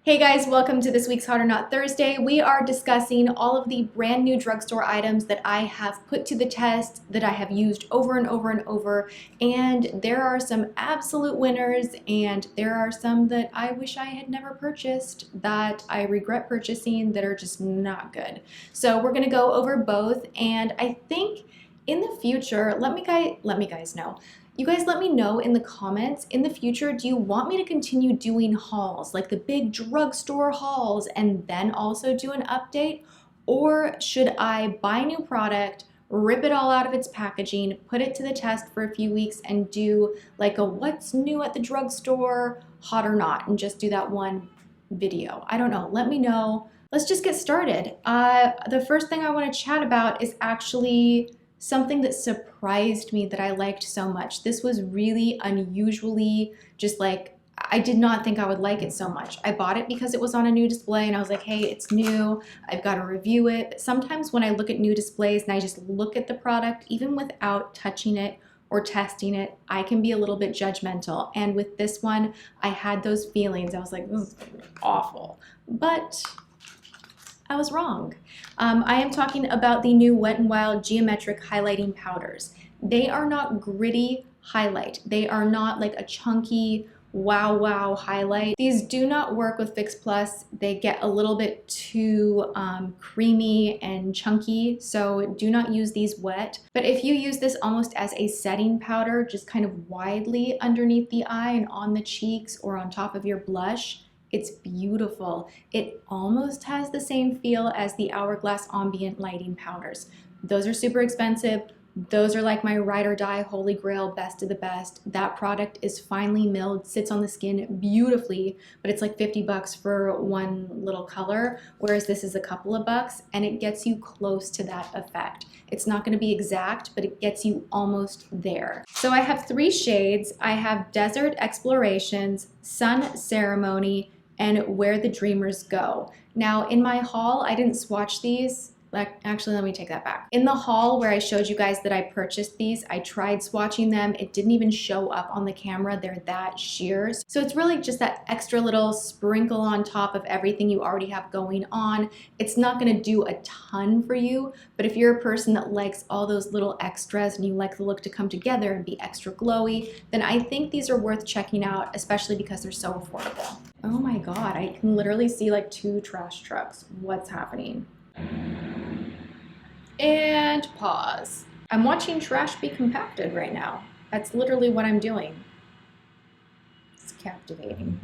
Hey guys, welcome to this week's Hot or Not Thursday. We are discussing all of the brand new drugstore items that I have put to the test, that I have used over and over and over, and there are some absolute winners and there are some that I wish I had never purchased that I regret purchasing that are just not good. So we're gonna go over both, and I think in the future, let me guys know. You guys let me know in the comments, in the future, do you want me to continue doing hauls, like the big drugstore hauls, and then also do an update? Or should I buy new product, rip it all out of its packaging, put it to the test for a few weeks, and do like a what's new at the drugstore, hot or not, and just do that one video? I don't know. Let me know. Let's just get started. The first thing I want to chat about is actually something that surprised me that I liked so much. This was really unusually just like, I did not think I would like it so much. I bought it because it was on a new display and I was like, hey, it's new, I've got to review it. But sometimes when I look at new displays and I just look at the product, even without touching it or testing it, I can be a little bit judgmental. And with this one, I had those feelings. I was like, this is awful. But I was wrong. I am talking about the new Wet n Wild Geometric Highlighting Powders. They are not gritty highlight. They are not like a chunky wow highlight. These do not work with Fix Plus. They get a little bit too creamy and chunky, so do not use these wet. But if you use this almost as a setting powder, just kind of widely underneath the eye and on the cheeks or on top of your blush, it's beautiful. It almost has the same feel as the Hourglass Ambient Lighting Powders. Those are super expensive. Those are like my ride or die holy grail, best of the best. That product is finely milled, sits on the skin beautifully, but it's like 50 bucks for one little color, whereas this is a couple of bucks and it gets you close to that effect. It's not gonna be exact, but it gets you almost there. So I have 3 shades. I have Desert Explorations, Sun Ceremony, and Where the Dreamers Go. Now in my haul, I didn't swatch these. Actually, let me take that back. In the haul where I showed you guys that I purchased these, I tried swatching them. It didn't even show up on the camera. They're that sheer. So it's really just that extra little sprinkle on top of everything you already have going on. It's not gonna do a ton for you, but if you're a person that likes all those little extras and you like the look to come together and be extra glowy, then I think these are worth checking out, especially because they're so affordable. Oh my God, I can literally see like 2 trash trucks. What's happening? And pause. I'm watching trash be compacted right now. That's literally what I'm doing. It's captivating.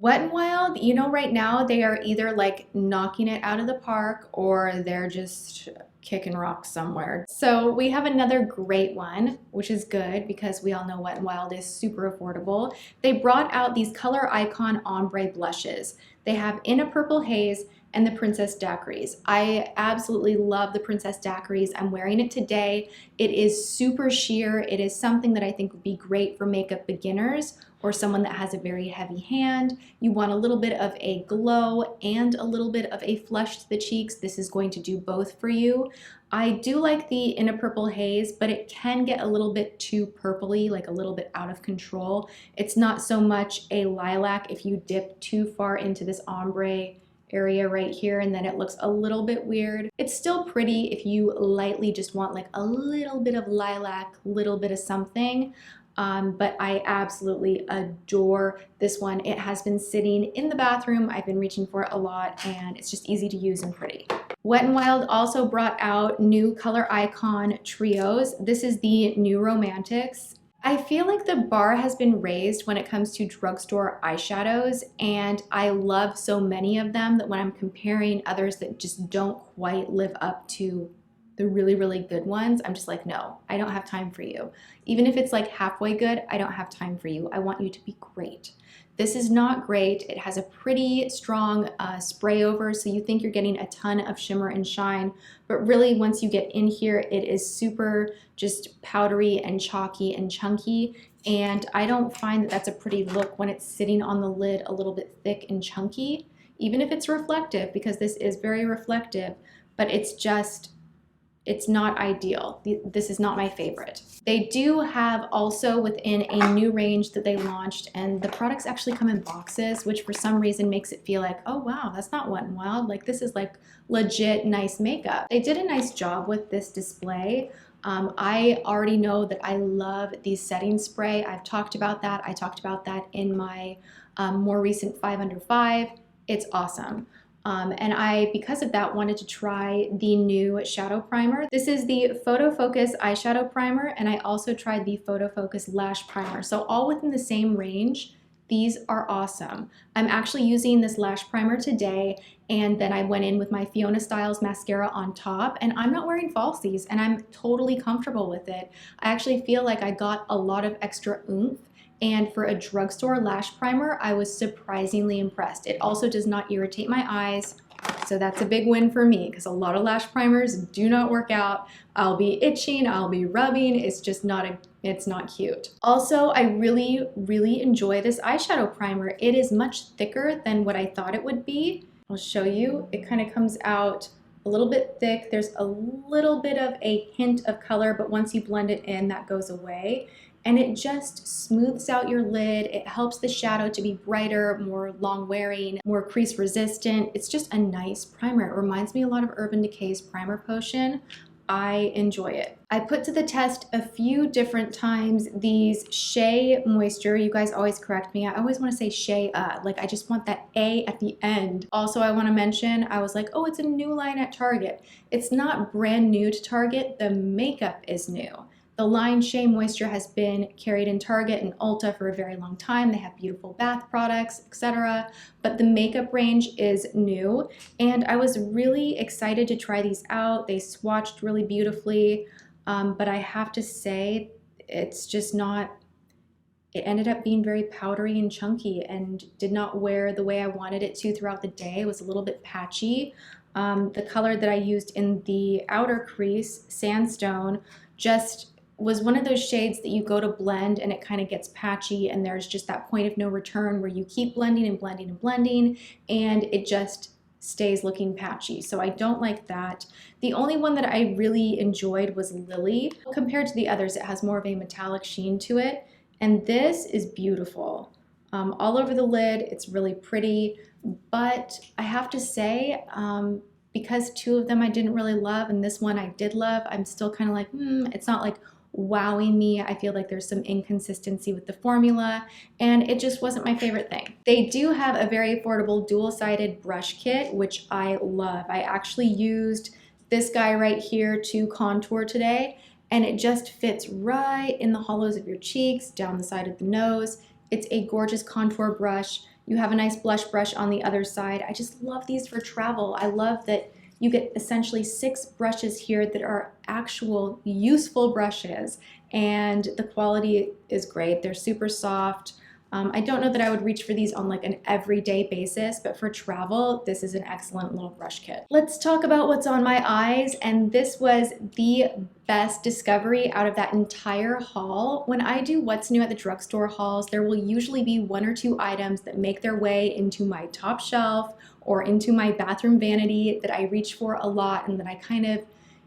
Wet n Wild, you know, right now they are either like knocking it out of the park or they're just kicking rocks somewhere. So we have another great one, which is good because we all know Wet n Wild is super affordable. They brought out these Color Icon Ombre blushes. They have In a Purple Haze and the Princess Daiquiries. I absolutely love the Princess Daiquiries. I'm wearing it today. It is super sheer. It is something that I think would be great for makeup beginners or someone that has a very heavy hand. You want a little bit of a glow and a little bit of a flush to the cheeks. This is going to do both for you. I do like the In a Purple Haze, but it can get a little bit too purpley, like a little bit out of control. It's not so much a lilac if you dip too far into this ombre area right here, and then it looks a little bit weird. It's still pretty if you lightly just want like a little bit of lilac, little bit of something. But I absolutely adore this one. It has been sitting in the bathroom. I've been reaching for it a lot and it's just easy to use and pretty. Wet n Wild also brought out new Color Icon trios. This is the New Romantics. I feel like the bar has been raised when it comes to drugstore eyeshadows, and I love so many of them that when I'm comparing others that just don't quite live up to the really good ones, I'm just like, no, I don't have time for you. Even if it's like halfway good, I don't have time for you. I want you to be great. This is not great. It has a pretty strong spray over, so you think you're getting a ton of shimmer and shine, but really once you get in here, it is super just powdery and chalky and chunky, and I don't find that that's a pretty look when it's sitting on the lid a little bit thick and chunky, even if it's reflective, because this is very reflective, but it's just it's not ideal. This is not my favorite. They do have also within a new range that they launched, and the products actually come in boxes, which for some reason makes it feel like, oh wow, that's not Wet n Wild. Like this is like legit nice makeup. They did a nice job with this display. I already know that I love the setting spray. I've talked about that. I talked about that in my more recent 5 Under 5. It's awesome. And I, because of that, wanted to try the new shadow primer. This is the Photo Focus eyeshadow primer, and I also tried the Photo Focus lash primer. So all within the same range. These are awesome. I'm actually using this lash primer today, and then I went in with my Fiona Styles mascara on top, and I'm not wearing falsies, and I'm totally comfortable with it. I actually feel like I got a lot of extra oomph, and for a drugstore lash primer, I was surprisingly impressed. It also does not irritate my eyes, so that's a big win for me because a lot of lash primers do not work out. I'll be itching, I'll be rubbing, it's just not it's not cute. Also, I really enjoy this eyeshadow primer. It is much thicker than what I thought it would be. I'll show you. It kind of comes out a little bit thick. There's a little bit of a hint of color, but once you blend it in, that goes away. And it just smooths out your lid. It helps the shadow to be brighter, more long wearing, more crease resistant. It's just a nice primer. It reminds me a lot of Urban Decay's Primer Potion. I enjoy it. I put to the test a few different times these Shea Moisture. You guys always correct me. I always want to say Shea, like I just want that A at the end. Also, I want to mention, I was like, oh, it's a new line at Target. It's not brand new to Target. The makeup is new. The line Shea Moisture has been carried in Target and Ulta for a very long time. They have beautiful bath products, etc. But the makeup range is new, and I was really excited to try these out. They swatched really beautifully, but I have to say, it's just not, it ended up being very powdery and chunky and did not wear the way I wanted it to throughout the day. It was a little bit patchy. The color that I used in the outer crease, Sandstone, just was one of those shades that you go to blend and it kind of gets patchy, and there's just that point of no return where you keep blending and blending and blending and it just stays looking patchy. So I don't like that. The only one that I really enjoyed was Lily. Compared to the others, it has more of a metallic sheen to it, and this is beautiful. All over the lid, it's really pretty, but I have to say, because two of them I didn't really love and this one I did love, I'm still kind of like, it's not like wowing me. I feel like there's some inconsistency with the formula, and it just wasn't my favorite thing. They do have a very affordable dual-sided brush kit, which I love. I actually used this guy right here to contour today, and it just fits right in the hollows of your cheeks, down the side of the nose. It's a gorgeous contour brush. You have a nice blush brush on the other side. I just love these for travel. I love that you get essentially 6 brushes here that are actual useful brushes, and the quality is great. They're super soft. I don't know that I would reach for these on like an everyday basis, but for travel, this is an excellent little brush kit. Let's talk about what's on my eyes, and this was the best discovery out of that entire haul. When I do what's new at the drugstore hauls, there will usually be 1 or 2 items that make their way into my top shelf or into my bathroom vanity that I reach for a lot and that I kind of,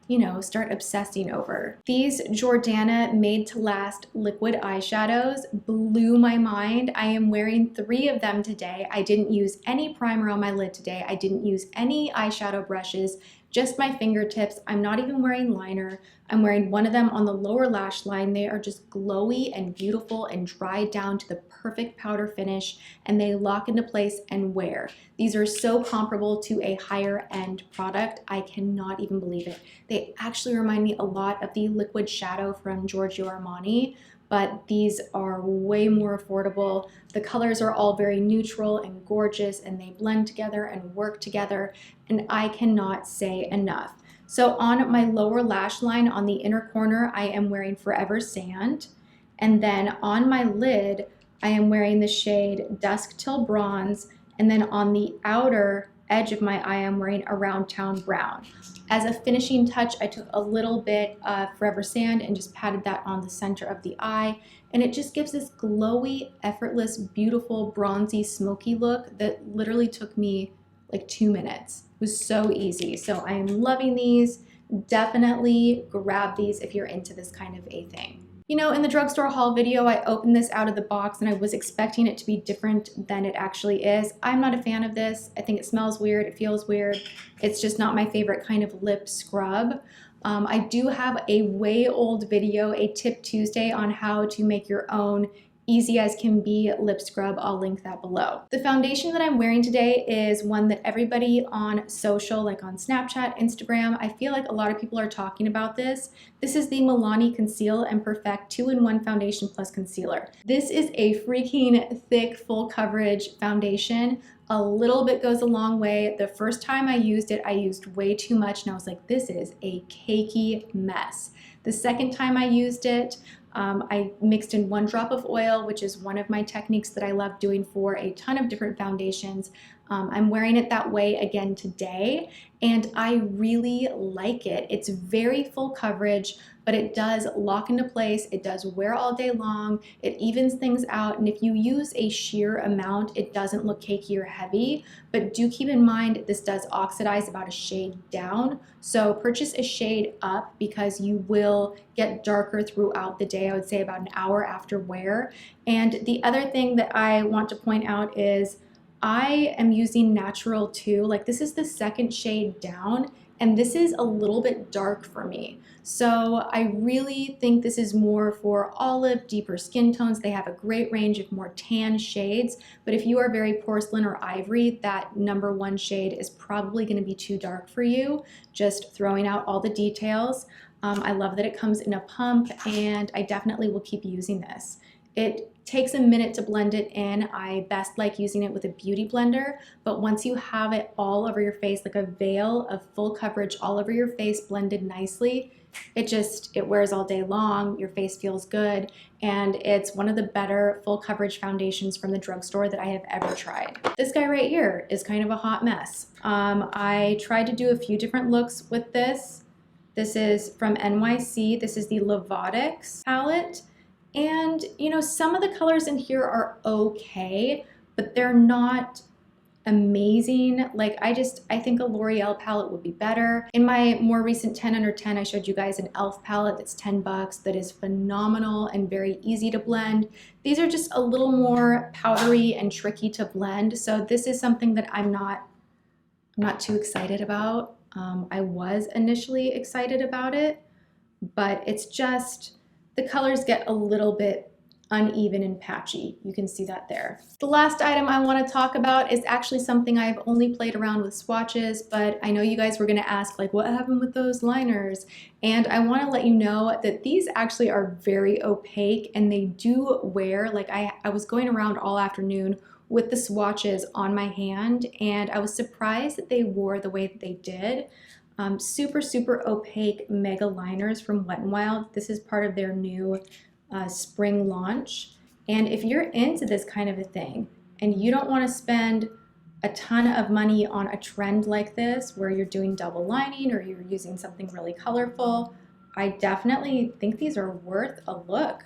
you know, start obsessing over. These Jordana Made to Last liquid eyeshadows blew my mind. I am wearing 3 of them today. I didn't use any primer on my lid today. I didn't use any eyeshadow brushes, just my fingertips. I'm not even wearing liner. I'm wearing one of them on the lower lash line. They are just glowy and beautiful and dried down to the perfect powder finish, and they lock into place and wear. These are so comparable to a higher end product. I cannot even believe it. They actually remind me a lot of the Liquid Shadow from Giorgio Armani, but these are way more affordable. The colors are all very neutral and gorgeous, and they blend together and work together, and I cannot say enough. So on my lower lash line on the inner corner, I am wearing Forever Sand, and then on my lid, I am wearing the shade Dusk Till Bronze, and then on the outer edge of my eye, I'm wearing Around Town Brown. As a finishing touch, I took a little bit of Forever Sand and just patted that on the center of the eye, and it just gives this glowy, effortless, beautiful, bronzy, smoky look that literally took me like 2 minutes. It was so easy. So I am loving these. Definitely grab these if you're into this kind of a thing. You know, in the drugstore haul video, I opened this out of the box and I was expecting it to be different than it actually is. I'm not a fan of this. I think it smells weird, it feels weird. It's just not my favorite kind of lip scrub. I do have a way old video, a Tip Tuesday, on how to make your own easy as can be lip scrub. I'll link that below. The foundation that I'm wearing today is one that everybody on social, like on Snapchat, Instagram, I feel like a lot of people are talking about this. This is the Milani Conceal and Perfect 2-in-1 Foundation Plus Concealer. This is a freaking thick, full coverage foundation. A little bit goes a long way. The first time I used it, I used way too much and I was like, this is a cakey mess. The second time I used it, I mixed in 1 drop of oil, which is one of my techniques that I love doing for a ton of different foundations. I'm wearing it that way again today, and I really like it. It's very full coverage, but it does lock into place. It does wear all day long. It evens things out, and if you use a sheer amount, it doesn't look cakey or heavy, but do keep in mind this does oxidize about a shade down, so purchase a shade up because you will get darker throughout the day. I would say about an hour after wear. And the other thing that I want to point out is I am using Natural 2. Like, this is the second shade down, and this is a little bit dark for me. So I really think this is more for olive, deeper skin tones. They have a great range of more tan shades, but if you are very porcelain or ivory, that number 1 shade is probably going to be too dark for you. Just throwing out all the details. I love that it comes in a pump, and I definitely will keep using this. It takes a minute to blend it in. I best like using it with a beauty blender, but once you have it all over your face, like a veil of full coverage all over your face blended nicely, it wears all day long, your face feels good, and it's one of the better full coverage foundations from the drugstore that I have ever tried. This guy right here is kind of a hot mess. I tried to do a few different looks with this. This is from NYC. This is the Lovatics palette. And, you know, some of the colors in here are okay, but they're not amazing. Like, I think a L'Oreal palette would be better. In my more recent 10 under 10, I showed you guys an e.l.f. palette that's 10 bucks that is phenomenal and very easy to blend. These are just a little more powdery and tricky to blend. So this is something that I'm not too excited about. I was initially excited about it, but it's just, the colors get a little bit uneven and patchy. You can see that there. The last item I want to talk about is actually something I've only played around with swatches, but I know you guys were going to ask, like, what happened with those liners? And I want to let you know that these actually are very opaque and they do wear. Like, I was going around all afternoon with the swatches on my hand, and I was surprised that they wore the way that they did. Super, super opaque mega liners from Wet n Wild. This is part of their new spring launch. And if you're into this kind of a thing and you don't want to spend a ton of money on a trend like this where you're doing double lining or you're using something really colorful, I definitely think these are worth a look.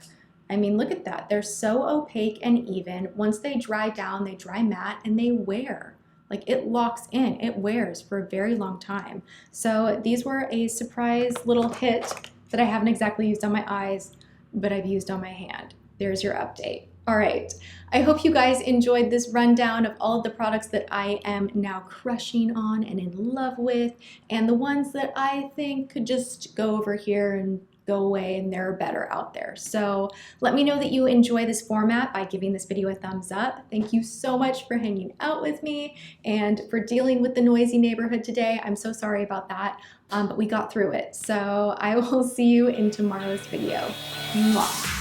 I mean, look at that. They're so opaque and even. Once they dry down, they dry matte and they wear. Like, it locks in, it wears for a very long time. So these were a surprise little hit that I haven't exactly used on my eyes, but I've used on my hand. There's your update. All right, I hope you guys enjoyed this rundown of all of the products that I am now crushing on and in love with, and the ones that I think could just go over here and go away and there are better out there. So let me know that you enjoy this format by giving this video a thumbs up. Thank you so much for hanging out with me and for dealing with the noisy neighborhood today. I'm so sorry about that, but we got through it. So I will see you in tomorrow's video. Mwah.